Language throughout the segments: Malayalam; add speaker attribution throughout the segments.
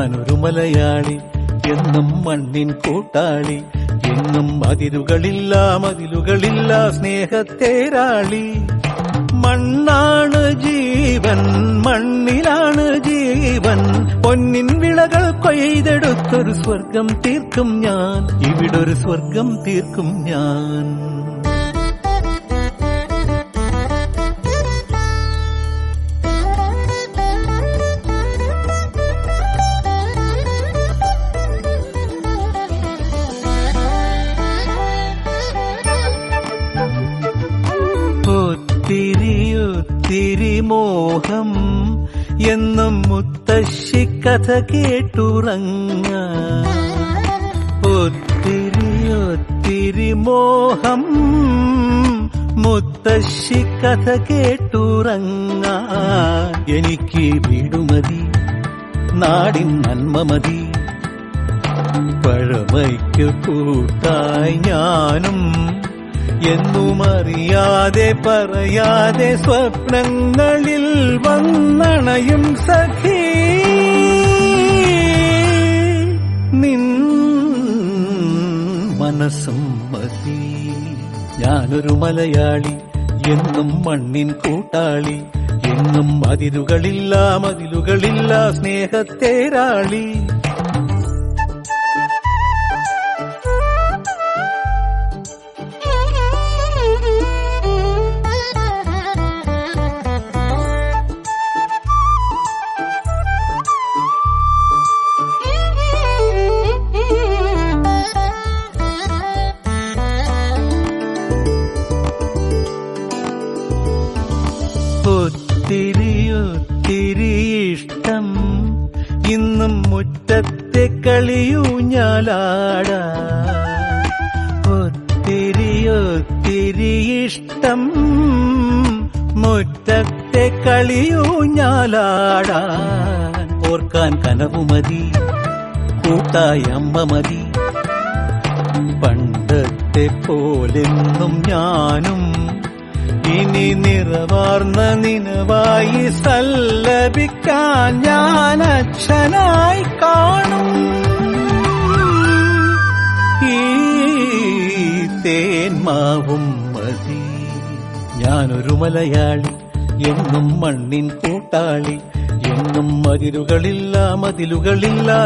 Speaker 1: ഞാനൊരു മലയാളി, എന്നും മണ്ണിൻ കൂട്ടാളി, എന്നും മതിലുകളില്ല സ്നേഹത്തേരാളി. മണ്ണാണ് ജീവൻ, മണ്ണിലാണ് ജീവൻ, പൊന്നിൻ വിളകൾ കൊയ്തെടുത്തൊരു സ്വർഗം തീർക്കും ഞാൻ, ഇവിടൊരു സ്വർഗം തീർക്കും ഞാൻ. ഒത്തിരി മോഹം എന്നും മുത്തശ്ശി കഥ കേട്ടുറങ്ങ. ഒത്തിരി മോഹം മുത്തശ്ശി കഥ കേട്ടുറങ്ങ. എനിക്ക് വീടുമതി, നാടിൻ നന്മ മതി, പഴമയ്ക്ക് കൂട്ടായി ഞാനും എന്നും അറിയാതെ പറയാതെ സ്വപ്നങ്ങളിൽ വന്നണയും സഖി. നിൻ മനസ്സും മതി. ഞാനൊരു മലയാളി, എന്നും മണ്ണിൻ കൂട്ടാളി, എന്നും മതിലുകളില്ല സ്നേഹത്തേരാളി. ഒത്തിരി ഇഷ്ടം ഇന്നും മുറ്റത്തെ കളിയൂഞ്ഞാലാട. ഒത്തിരി ഇഷ്ടം മുറ്റത്തെ കളിയൂഞ്ഞാലാടാൻ. ഓർക്കാൻ കനവുമതി, കൂട്ടായി അമ്മ മതി, പണ്ടത്തെ പോലെന്നും ഞാനും ഇനി നിറവാർന്ന നിനവായി സല്ലപിക്കാൻ ഞാൻ അച്ഛനായി കാണും. ഈ തേന്മാവും മതി. ഞാനൊരു മലയാളി, എന്നും മണ്ണിൻ കൂട്ടാളി, എന്നും മതിലുകളില്ല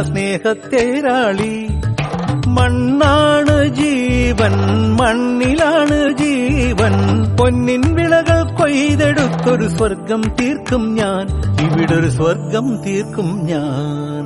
Speaker 1: സ്നേഹത്തേരാളി. മണ്ണാണ് ജീവൻ, മണ്ണിലാണ് ജീവൻ, പൊന്നിൻ വിളകൾ കൊയ്തെടുത്തൊരു സ്വർഗം തീർക്കും ഞാൻ, ഇവിടൊരു സ്വർഗം തീർക്കും ഞാൻ.